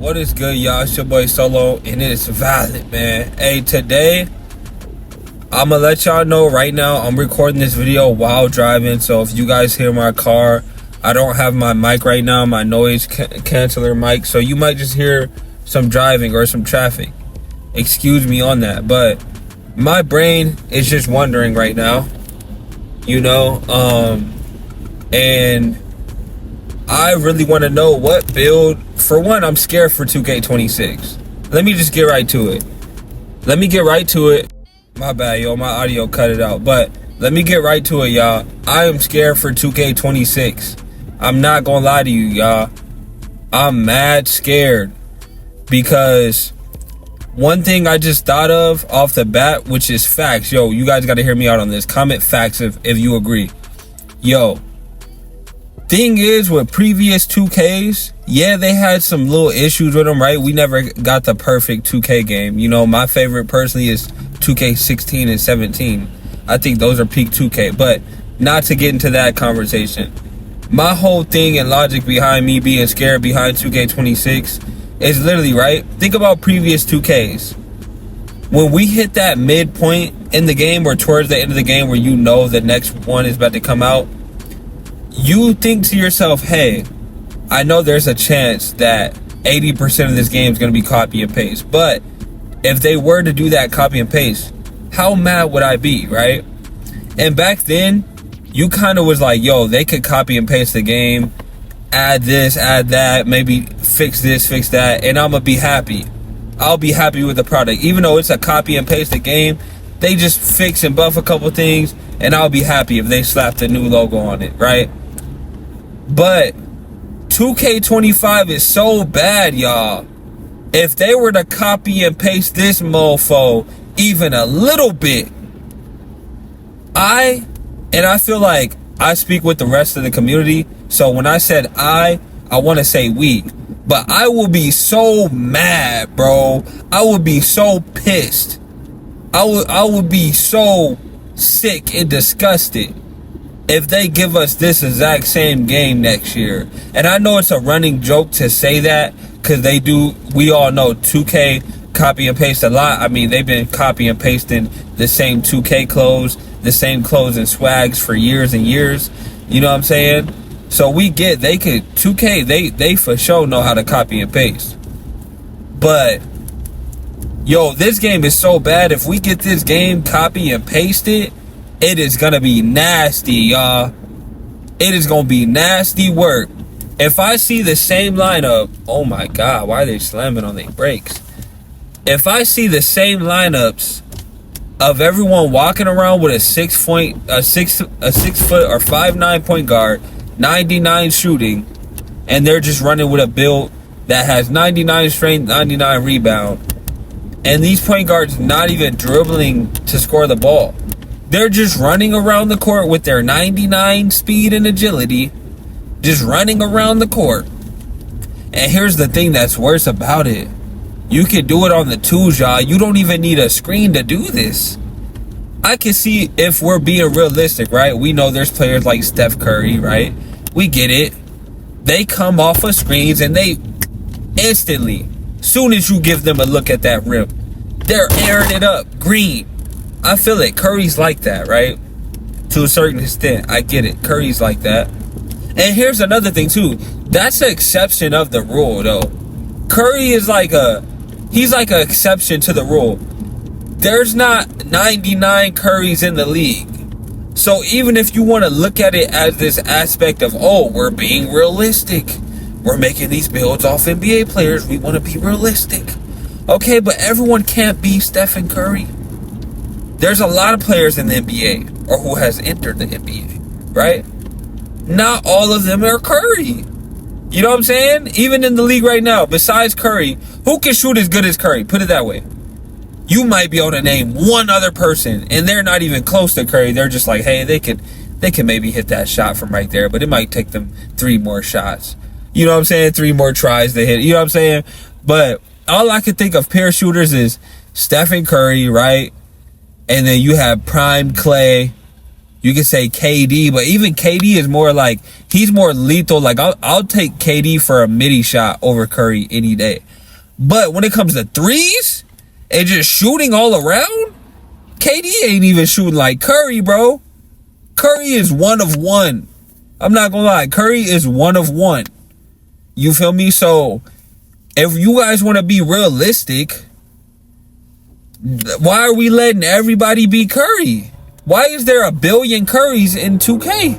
What is good, y'all? It's your boy Solo, and it's valid, man. Hey, today, I'm gonna let y'all know right now, I'm recording this video while driving, so if you guys hear my car, I don't have my mic right now, my noise canceller mic, so you might just hear some driving or some traffic. Excuse me on that, but my brain is just wondering right now, and I really want to know what build. For one, I'm scared for 2K26. Let me just get right to it. My bad, yo, my audio cut it out. But let me get right to it, y'all. I am scared for 2K26. I'm not gonna lie to you, y'all. I'm mad scared. Because one thing I just thought of off the bat, which is facts. Yo, you guys gotta hear me out on this. Comment facts if you agree. Yo. Thing is, with previous 2Ks, yeah, they had some little issues with them, right? We never got the perfect 2K game. My favorite personally is 2K16 and 17. I think those are peak 2K, but not to get into that conversation. My whole thing and logic behind me being scared behind 2K26 is literally, right? Think about previous 2Ks. When we hit that midpoint in the game or towards the end of the game where the next one is about to come out, you think to yourself, hey, I know there's a chance that 80% of this game is going to be copy and paste. But if they were to do that copy and paste, how mad would I be, right? And back then, you kind of was like, yo, they could copy and paste the game, add this, add that, maybe fix this, fix that, and I'm going to be happy. I'll be happy with the product. Even though it's a copy and paste the game, they just fix and buff a couple things, and I'll be happy if they slap the new logo on it, right? But 2K25 is so bad, y'all. If they were to copy and paste this mofo even a little bit, I feel like I speak with the rest of the community. So when I said I want to say we. But I will be so mad, bro. I would be so pissed. I would be so sick and disgusted if they give us this exact same game next year. And I know it's a running joke to say that, because we all know 2K copy and paste a lot. I mean, they've been copy and pasting the same 2K clothes, the same clothes and swags for years and years. You know what I'm saying? So we get, 2K, they for sure know how to copy and paste. But, yo, this game is so bad. If we get this game copy and pasted, it is going to be nasty, y'all. It is going to be nasty work. If I see the same lineup, oh my God, why are they slamming on their brakes? If I see the same lineups of everyone walking around with a 6 foot or 5'9" point guard, 99 shooting, and they're just running with a build that has 99 strength, 99 rebound, and these point guards not even dribbling to score the ball. They're just running around the court with their 99 speed and agility, just running around the court. And here's the thing that's worse about it. You can do it on the twos, y'all. You don't even need a screen to do this. I can see, if we're being realistic, right? We know there's players like Steph Curry, right? We get it. They come off of screens and they instantly, soon as you give them a look at that rim, they're airing it up green. I feel it. Curry's like that, right? To a certain extent. I get it. Curry's like that. And here's another thing, too. That's an exception of the rule, though. Curry is he's like an exception to the rule. There's not 99 Currys in the league. So even if you want to look at it as this aspect of, oh, we're being realistic. We're making these builds off NBA players. We want to be realistic. Okay, but everyone can't be Stephen Curry. There's a lot of players in the NBA, or who has entered the NBA, right? Not all of them are Curry. You know what I'm saying? Even in the league right now, besides Curry, who can shoot as good as Curry? Put it that way. You might be able to name one other person, and they're not even close to Curry. They're just like, hey, they can maybe hit that shot from right there, but it might take them 3 more shots. You know what I'm saying? 3 more tries to hit. You know what I'm saying? But all I can think of pair shooters is Stephen Curry, right? And then you have Prime Clay, You could say KD, but even KD is more like, he's more lethal. Like, I'll take KD for a midi shot over Curry any day. But when it comes to threes and just shooting all around, KD ain't even shooting like Curry, bro. Curry is 1 of 1. I'm not gonna lie. Curry is 1 of 1. You feel me? So, if you guys want to be realistic, why are we letting everybody be Curry? Why is there a billion Currys in 2K?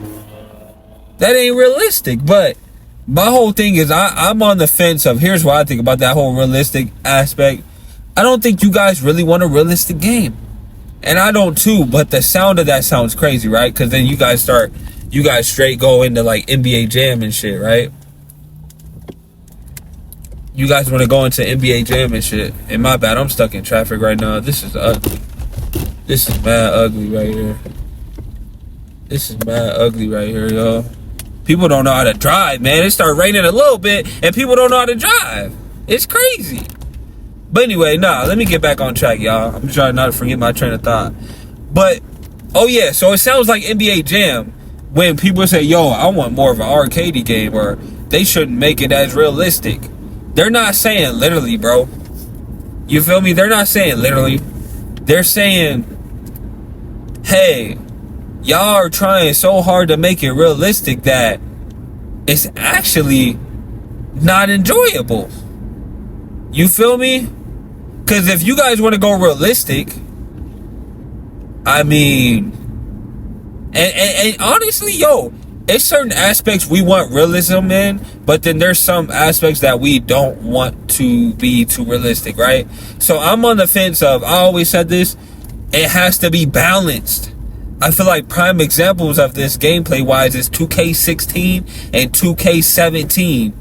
That ain't realistic. But my whole thing is I'm on the fence of, here's what I think about that whole realistic aspect. I don't think you guys really want a realistic game. And I don't too, but the sound of that sounds crazy, right? Because then you guys straight go into like NBA Jam and shit, right? You guys want to go into NBA Jam and shit. And my bad, I'm stuck in traffic right now. This is ugly. This is mad ugly right here. This is mad ugly right here, y'all. People don't know how to drive, man. It started raining a little bit, and people don't know how to drive. It's crazy. But anyway, let me get back on track, y'all. I'm trying not to forget my train of thought. But, oh yeah, so it sounds like NBA Jam when people say, yo, I want more of an arcadey game, or they shouldn't make it as realistic. They're not saying literally, bro. You feel me? They're not saying literally. They're saying, hey, y'all are trying so hard to make it realistic that it's actually not enjoyable. You feel me? Because if you guys want to go realistic, I mean, and honestly, yo, it's certain aspects we want realism in, but then there's some aspects that we don't want to be too realistic, right? So I'm on the fence of, I always said this, it has to be balanced. I feel like prime examples of this gameplay wise is 2K16 and 2K17.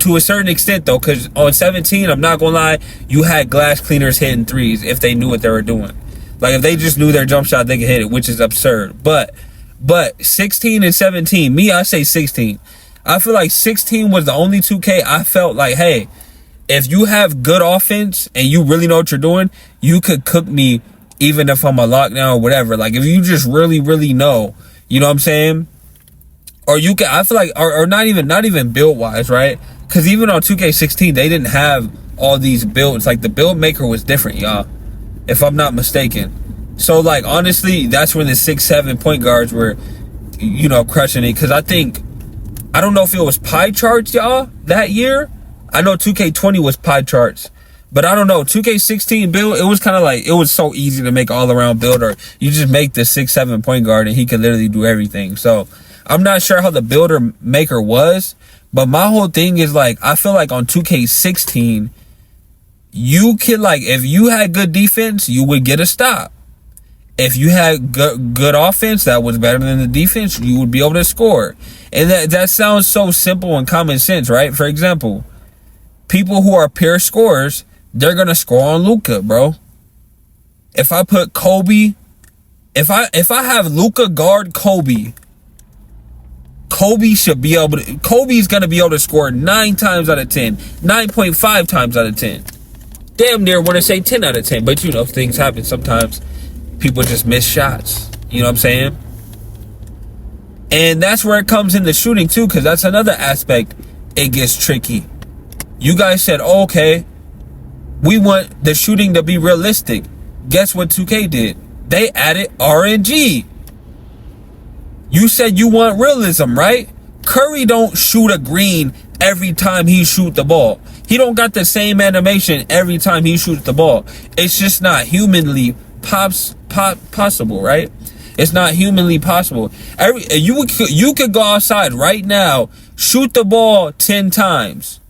To a certain extent though, because on 17, I'm not gonna lie, you had glass cleaners hitting threes if they knew what they were doing. Like if they just knew their jump shot, they could hit it, which is absurd. But 16 and 17, I say 16. I feel like 16 was the only 2K I felt like, hey, if you have good offense and you really know what you're doing, you could cook me even if I'm a lockdown or whatever. Like if you just really, really know, you know what I'm saying? Or you can, I feel like, or not even build wise, right? Because even on 2K16, they didn't have all these builds. Like the build maker was different, y'all, if I'm not mistaken. So like honestly, that's when the 6-7 point guards were, you know, crushing it. Because I don't know if it was pie charts, y'all, that year. I know 2K20 was pie charts, but I don't know. 2K16 build, it was kind of like, it was so easy to make all around builder. You just make the 6-7 point guard and he could literally do everything. So I'm not sure how the builder maker was, but my whole thing is like, I feel like on 2K16, you could like, if you had good defense, you would get a stop. If you had good offense that was better than the defense, you would be able to score. And that sounds so simple and common sense, right? For example, people who are pure scorers, they're going to score on Luka, bro. If I put Kobe, if I have Luka guard Kobe should be able to, Kobe's going to be able to score 9 times out of 10, 9.5 times out of 10. Damn near want to say 10 out of 10, but you know, things happen sometimes. People just miss shots. You know what I'm saying? And that's where it comes into shooting too, because that's another aspect. It gets tricky. You guys said, oh, okay, we want the shooting to be realistic. Guess what 2K did? They added RNG. You said you want realism, right? Curry don't shoot a green every time he shoot the ball. He don't got the same animation every time he shoots the ball. It's just not humanly possible, right? It's not humanly possible. You could go outside right now, shoot the ball 10 times.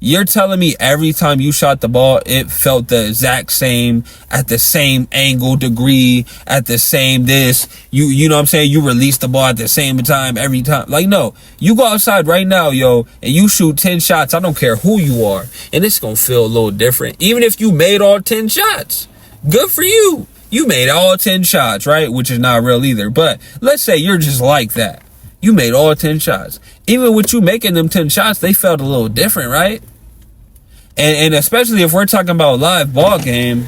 You're telling me every time you shot the ball, it felt the exact same, at the same angle, degree, at the same this. You know what I'm saying? You release the ball at the same time every time. Like, no. You go outside right now, yo, and you shoot 10 shots. I don't care who you are. And it's going to feel a little different. Even if you made all 10 shots. Good for you. You made all 10 shots, right? Which is not real either. But let's say you're just like that. You made all 10 shots. Even with you making them 10 shots, they felt a little different, right? And especially if we're talking about live ball game,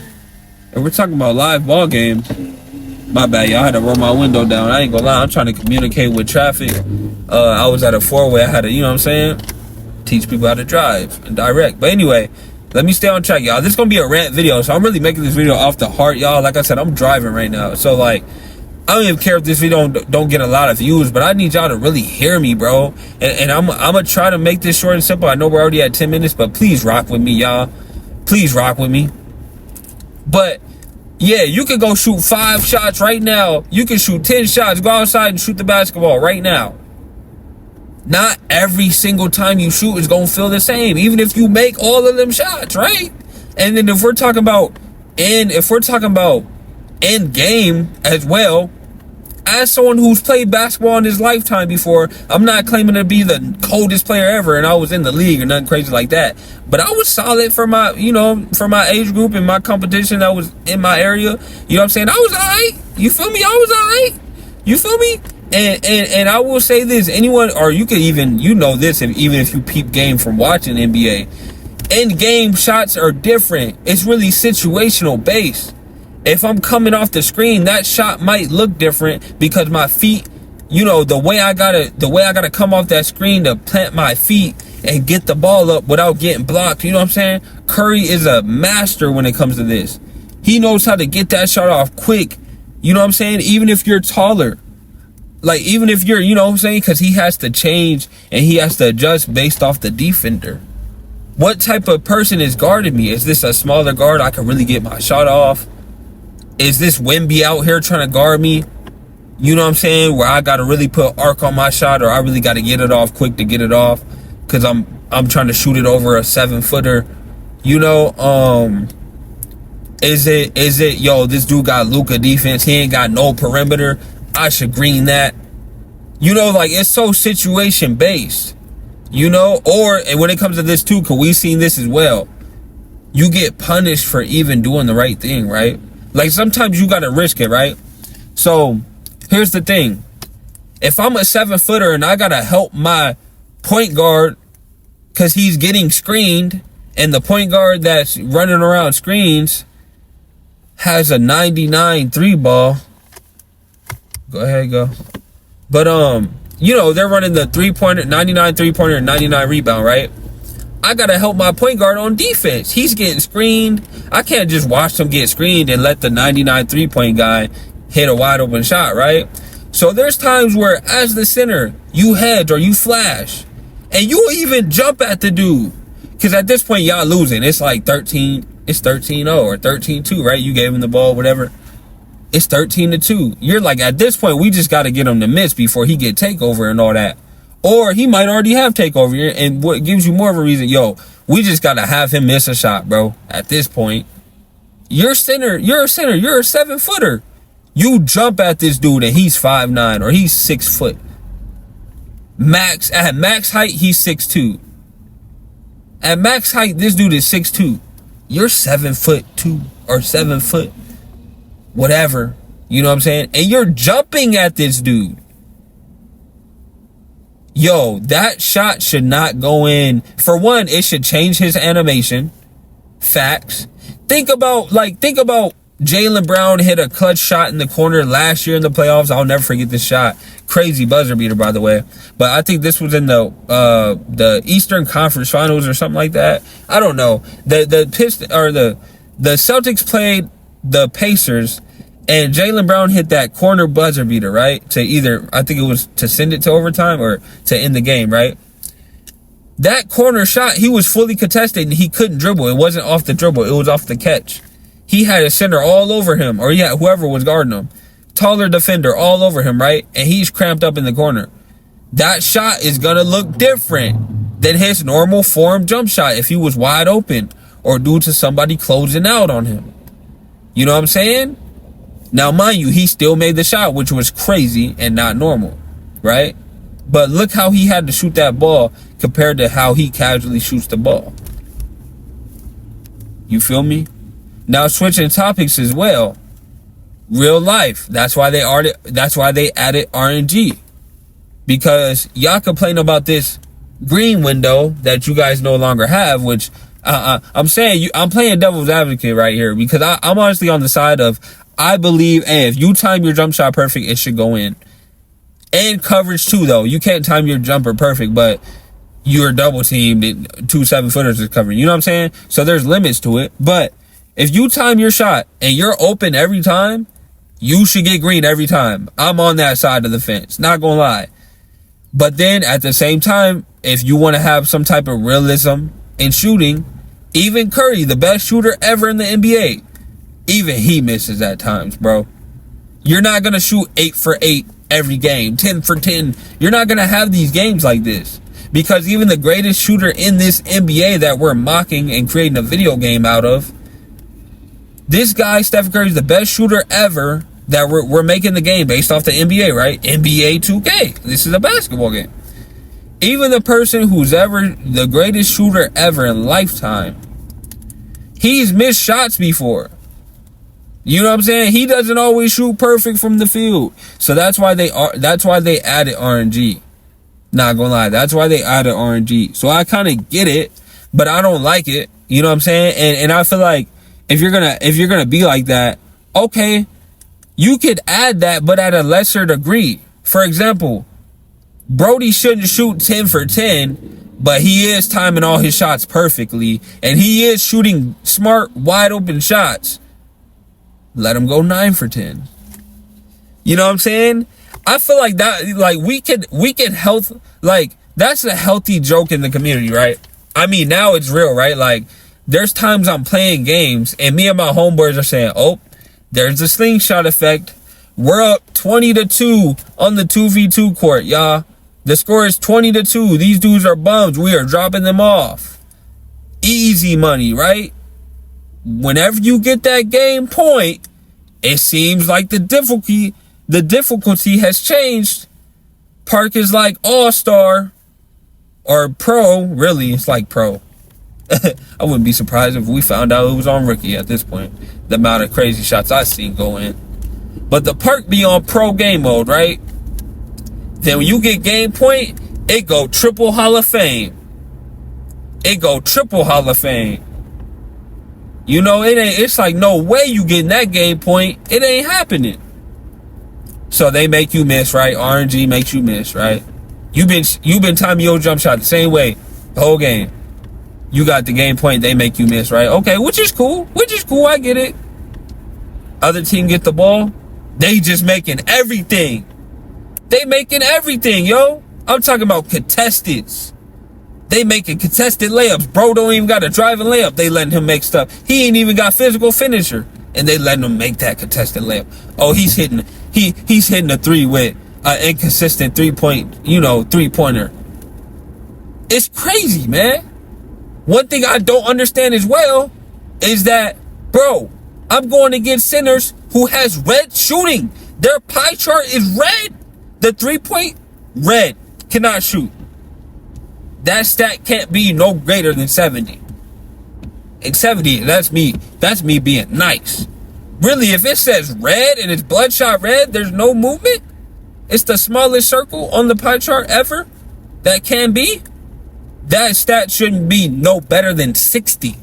My bad, y'all. I had to roll my window down. I ain't gonna lie. I'm trying to communicate with traffic. I was at a four-way. I had to, you know what I'm saying? Teach people how to drive and direct. But anyway, let me stay on track, y'all. This is gonna be a rant video, so I'm really making this video off the heart, y'all. Like I said, I'm driving right now. So, like, I don't even care if this video don't get a lot of views, but I need y'all to really hear me, bro. And I'm gonna try to make this short and simple. I know we're already at 10 minutes, but please rock with me, y'all. Please rock with me. But yeah, you can go shoot 5 shots right now. You can shoot 10 shots. Go outside and shoot the basketball right now. Not every single time you shoot is gonna feel the same, even if you make all of them shots, right? And then if we're talking about end game as well, as someone who's played basketball in his lifetime before, I'm not claiming to be the coldest player ever and I was in the league or nothing crazy like that, but I was solid for my, you know, for my age group and my competition that was in my area. You know what I'm saying? I was alright. You feel me? I was alright. You feel me? And I will say this, anyone, or you could even, you know this, even if you peep game from watching NBA, end game shots are different. It's really situational based. If I'm coming off the screen, that shot might look different because my feet, you know, the way I gotta come off that screen to plant my feet and get the ball up without getting blocked. You know what I'm saying? Curry is a master when it comes to this. He knows how to get that shot off quick. You know what I'm saying? Even if you're taller, like even if you're, you know what I'm saying? Because he has to change and he has to adjust based off the defender. What type of person is guarding me? Is this a smaller guard I can really get my shot off? Is this Wemby out here trying to guard me? You know what I'm saying? Where I got to really put arc on my shot, or I really got to get it off quick to get it off because I'm trying to shoot it over a 7-footer. You know, is it yo, this dude got Luka defense, he ain't got no perimeter, I should green that. You know, like, it's so situation based. You know, and when it comes to this too, because we've seen this as well, you get punished for even doing the right thing, right? Like, sometimes you gotta risk it, right? So here's the thing. If I'm a 7-footer and I gotta help my point guard because he's getting screened, and the point guard that's running around screens has a 99 3-ball. Go ahead, go. But you know, they're running the 3-pointer, 99 3-pointer, 99 rebound, right? I gotta help my point guard on defense. He's getting screened. I can't just watch him get screened and let the 99 3-point guy hit a wide open shot, right? So there's times where, as the center, you hedge or you flash, and you even jump at the dude. Because at this point, y'all losing. It's like 13-0 or 13-2, right? You gave him the ball, whatever. It's 13-2. You're like, at this point, we just got to get him to miss before he get takeover and all that. Or he might already have takeover here, and what gives you more of a reason, yo, we just got to have him miss a shot, bro. At this point, you're a center, you're a 7-footer. You jump at this dude and he's 5'9" or he's 6 foot. At max height, he's 6'2". At max height, this dude is 6'2". You're 7'2" or 7 foot, whatever. You know what I'm saying? And you're jumping at this dude. Yo, that shot should not go in. For one, it should change his animation. Facts. Think about Jaylen Brown hit a clutch shot in the corner last year in the playoffs. I'll never forget this shot. Crazy buzzer beater, by the way. But I think this was in the Eastern Conference Finals or something like that. I don't know. The Celtics played the Pacers, and Jaylen Brown hit that corner buzzer beater, right? To either, I think it was to send it to overtime or to end the game, right? That corner shot, he was fully contested and he couldn't dribble. It wasn't off the dribble. It was off the catch. He had a center all over him, or yeah, whoever was guarding him. Taller defender all over him, right? And he's cramped up in the corner. That shot is going to look different than his normal form jump shot if he was wide open or due to somebody closing out on him. You know what I'm saying? Now, mind you, he still made the shot, which was crazy and not normal, right? But look how he had to shoot that ball compared to how he casually shoots the ball. You feel me? Now, switching topics as well. Real life. That's why they added RNG. Because y'all complain about this green window that you guys no longer have, which I'm saying I'm playing devil's advocate right here, because I'm honestly on the side of, I believe, hey, if you time your jump shot perfect, it should go in. And coverage too, though. You can't time your jumper perfect, but you're double teamed and 2 7-footers is covering. You know what I'm saying? So there's limits to it. But if you time your shot and you're open every time, you should get green every time. I'm on that side of the fence. Not gonna lie. But then at the same time, if you want to have some type of realism in shooting, even Curry, the best shooter ever in the NBA, even he misses at times, bro. You're not gonna shoot 8 for 8 every game, 10 for 10. You're not gonna have these games like this. Because even the greatest shooter in this NBA that we're mocking and creating a video game out of, this guy, Steph Curry, is the best shooter ever that we're making the game based off the NBA, right? NBA 2K. This is a basketball game. Even the person who's ever the greatest shooter ever in lifetime, he's missed shots before. You know what I'm saying? He doesn't always shoot perfect from the field. So that's why they added RNG. Not gonna lie, that's why they added RNG. So I kind of get it, but I don't like it. You know what I'm saying? And I feel like if you're gonna be like that, okay, you could add that, but at a lesser degree. For example, Brody shouldn't shoot 10 for 10, but he is timing all his shots perfectly, and he is shooting smart, wide open shots. Let him go 9 for 10. You know what I'm saying? I feel like that, like we could health, like that's a healthy joke in the community, right? I mean, now it's real, right? Like there's times I'm playing games and me and my homeboys are saying, oh, there's a slingshot effect. We're up 20-2 on the 2v2 court, y'all. The score is 20-2. These dudes are bums. We are dropping them off. Easy money, right? Whenever you get that game point, it seems like the difficulty has changed. Park is like all-star or pro. Really, it's like pro. I wouldn't be surprised if we found out it was on rookie at this point. The amount of crazy shots I've seen go in. But the Park be on pro game mode, right? Then when you get game point, it go triple Hall of Fame. It go triple Hall of Fame. You know, it's like no way you getting that game point. It ain't happening. So they make you miss, right? RNG makes you miss, right? You've been timing your jump shot the same way the whole game. You got the game point, they make you miss, right? Okay, which is cool. I get it. Other team get the ball, they just making everything. They making everything, yo. I'm talking about contesteds. They making contested layups. Bro don't even got a driving layup. They letting him make stuff. He ain't even got physical finisher. And they letting him make that contested layup. Oh, he's hitting a three with an inconsistent three-pointer. It's crazy, man. One thing I don't understand as well is that, bro, I'm going against centers who has red shooting. Their pie chart is red. The 3-point, red. Cannot shoot. That stat can't be no greater than 70. And 70, that's me being nice. Really, if it says red and it's bloodshot red, there's no movement. It's the smallest circle on the pie chart ever that can be. That stat shouldn't be no better than 60.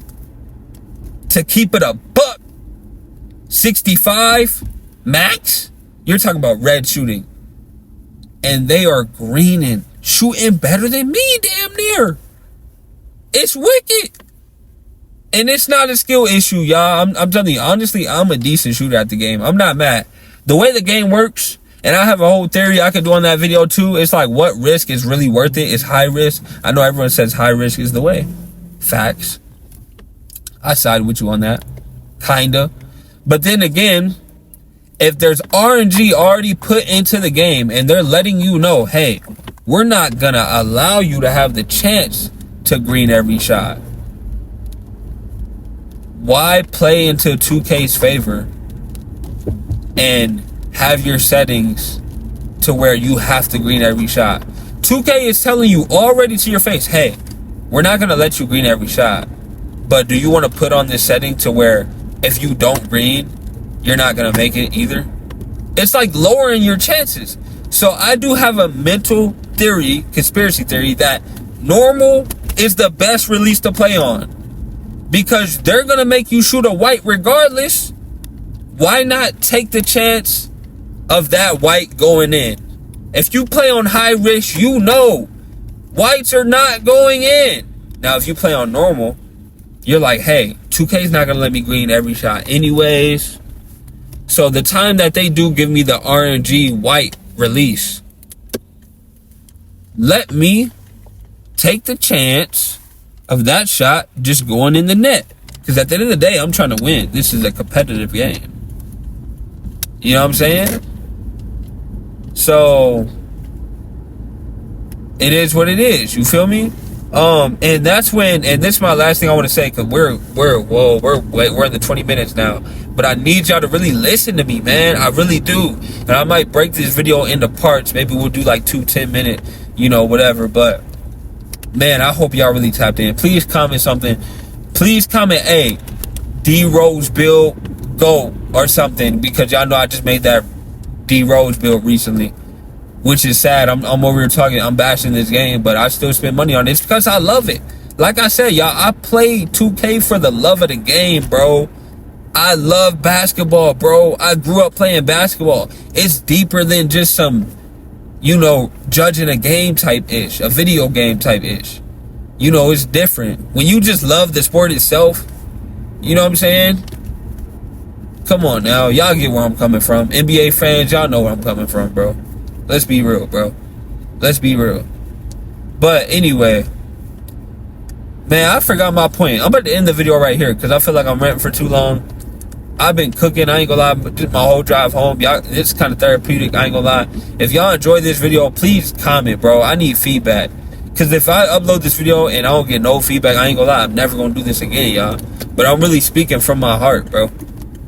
To keep it a buck. 65 max. You're talking about red shooting. And they are greening. Shooting better than me, damn near. It's wicked. And it's not a skill issue, y'all. I'm telling you, honestly, I'm a decent shooter at the game. I'm not mad. The way the game works, and I have a whole theory I could do on that video too. It's like what risk is really worth it. It's high risk. I know everyone says high risk is the way. Facts. I side with you on that. Kinda. But then again, if there's RNG already put into the game and they're letting you know, hey, we're not gonna allow you to have the chance to green every shot. Why play into 2K's favor and have your settings to where you have to green every shot? 2K is telling you already to your face, hey, we're not gonna let you green every shot, but do you want to put on this setting to where if you don't green, you're not gonna make it either? It's like lowering your chances. So I do have a mental theory, conspiracy theory, that normal is the best release to play on, because they're gonna make you shoot a white regardless. why not take the chance of that white going in? If you play on high risk, you know whites are not going in. Now, if you play on normal, you're like, hey, 2K is not going to let me green every shot anyways. So the time that they do give me the RNG white release, let me take the chance of that shot just going in the net. Because at the end of the day, I'm trying to win. This is a competitive game. You know what I'm saying? So it is what it is. You feel me? And that's when, and this is my last thing I want to say, because we're in the 20 minutes now. But I need y'all to really listen to me, man. I really do. And I might break this video into parts. Maybe we'll do like 2 10-minute, whatever. But man, I hope y'all really tapped in. Please comment something. Please comment, hey, D Rose build go or something, because y'all know I just made that D Rose build recently, which is sad. I'm over here talking, I'm bashing this game, but I still spend money on it. It's because I love it. Like I said, y'all, I play 2K for the love of the game, bro. I love basketball, bro. I grew up playing basketball. It's deeper than just some, judging a game type ish, a video game type ish. It's different. When you just love the sport itself, you know what I'm saying? Come on now. Y'all get where I'm coming from. NBA fans, y'all know where I'm coming from, bro. Let's be real, bro. Let's be real. But anyway, man, I forgot my point. I'm about to end the video right here because I feel like I'm ranting for too long. I've been cooking, I ain't gonna lie, just my whole drive home. Y'all, it's kind of therapeutic, I ain't gonna lie. If y'all enjoy this video, please comment, bro. I need feedback. Because if I upload this video and I don't get no feedback, I ain't gonna lie, I'm never gonna do this again, y'all. But I'm really speaking from my heart, bro.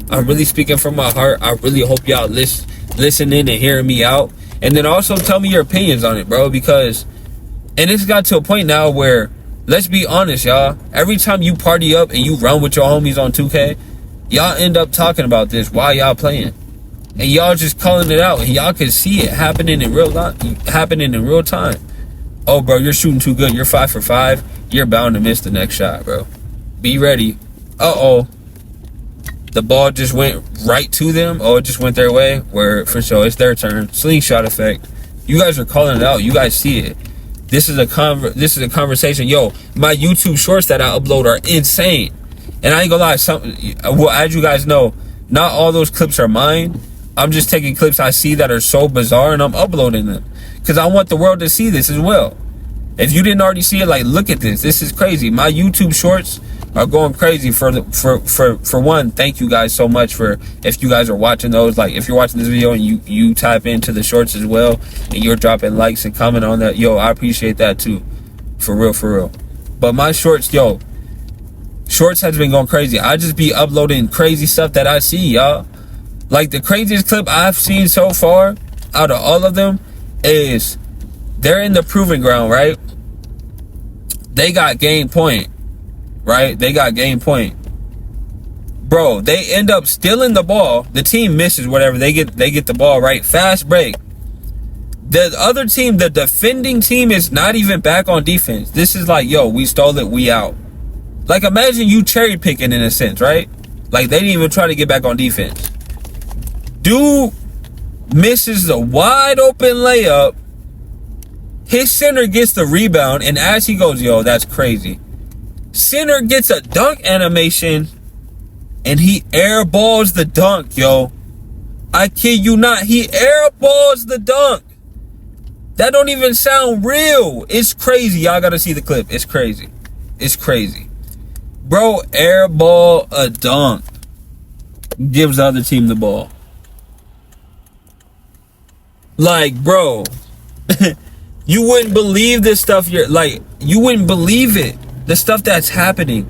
I'm really speaking from my heart. I really hope y'all listening and hearing me out. And then also tell me your opinions on it, bro. Because, and it's got to a point now where, let's be honest, y'all. Every time you party up and you run with your homies on 2K, y'all end up talking about this while y'all playing. And y'all just calling it out. And y'all can see it happening in real time. Oh, bro, you're shooting too good. You're 5 for 5. You're bound to miss the next shot, bro. Be ready. Uh-oh. The ball just went right to them. Oh, it just went their way. Where, for sure, it's their turn. Slingshot effect. You guys are calling it out. You guys see it. This is a conversation. Yo, my YouTube shorts that I upload are insane. And I ain't gonna lie, well, as you guys know, not all those clips are mine. I'm just taking clips I see that are so bizarre and I'm uploading them. Because I want the world to see this as well. If you didn't already see it, like, look at this. This is crazy. My YouTube shorts are going crazy. For one, thank you guys so much for, if you guys are watching those. Like, if you're watching this video and you type into the shorts as well, and you're dropping likes and comment on that, yo, I appreciate that too. For real. But my shorts, yo, shorts has been going crazy. I just be uploading crazy stuff that I see, y'all. Like, the craziest clip I've seen so far out of all of them is they're in the proving ground, right? They got game point, right? They got game point. Bro, they end up stealing the ball. The team misses whatever. They get the ball, right? Fast break. The other team, the defending team, is not even back on defense. This is like, yo, we stole it, we out. Like, imagine you cherry picking in a sense, right? Like, they didn't even try to get back on defense. Dude misses the wide open layup. His center gets the rebound, and as he goes, yo, that's crazy. Center gets a dunk animation, and he airballs the dunk, yo. I kid you not, he airballs the dunk. That don't even sound real. It's crazy. Y'all gotta see the clip. It's crazy. It's crazy. Bro, airball a dunk. Gives the other team the ball. Like, bro, you wouldn't believe this stuff. You wouldn't believe it. The stuff that's happening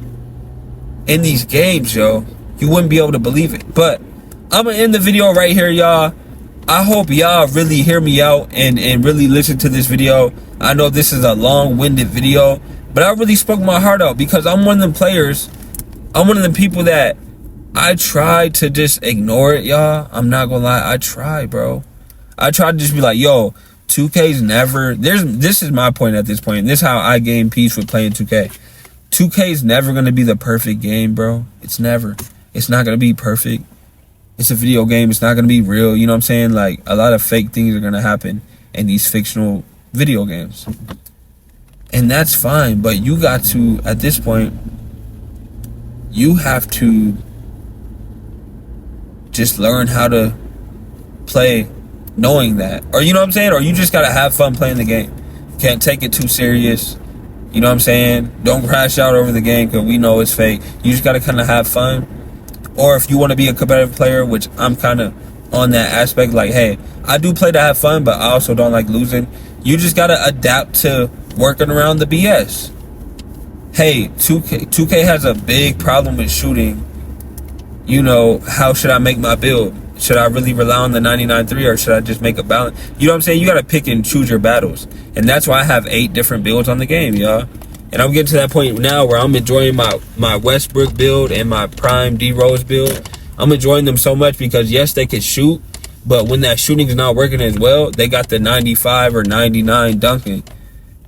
in these games, yo. You wouldn't be able to believe it. But I'm going to end the video right here, y'all. I hope y'all really hear me out and really listen to this video. I know this is a long-winded video, but I really spoke my heart out because I'm one of them players. I'm one of them people that I try to just ignore it, y'all. I'm not going to lie. I try, bro. I try to just be like, yo, 2K's never, this is my point at this point. This is how I gain peace with playing 2K. 2K is never going to be the perfect game, bro. It's never. It's not going to be perfect. it's a video game. It's not gonna be real. You know what I'm saying? Like, a lot of fake things are gonna happen in these fictional video games, and that's fine. But you got to, at this point, you have to just learn how to play knowing that, or you know what I'm saying, or you just gotta have fun playing the game. Can't take it too serious. You know what I'm saying? Don't crash out over the game because we know it's fake. You just gotta kind of have fun. Or if you want to be a competitive player, which I'm kind of on that aspect, like, hey, I do play to have fun, but I also don't like losing. You just gotta adapt to working around the BS. Hey, 2K has a big problem with shooting. You know, how should I make my build? Should I really rely on the 99.3 or should I just make a balance? You know what I'm saying? You got to pick and choose your battles. And that's why I have 8 different builds on the game, y'all. And I'm getting to that point now where I'm enjoying my Westbrook build and my Prime D-Rose build. I'm enjoying them so much because, yes, they can shoot. But when that shooting is not working as well, they got the 95 or 99 dunking.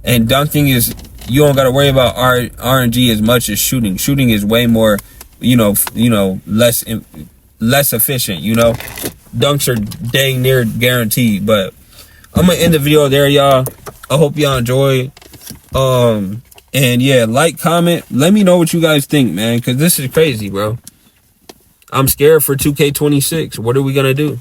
And dunking is, you don't got to worry about RNG as much as shooting. Shooting is way more, less efficient, dunks are dang near guaranteed. But I'm gonna end the video there, y'all. I hope y'all enjoy. And yeah, like, comment, let me know what you guys think, man, because this is crazy, bro. I'm scared for 2K26. What are we gonna do?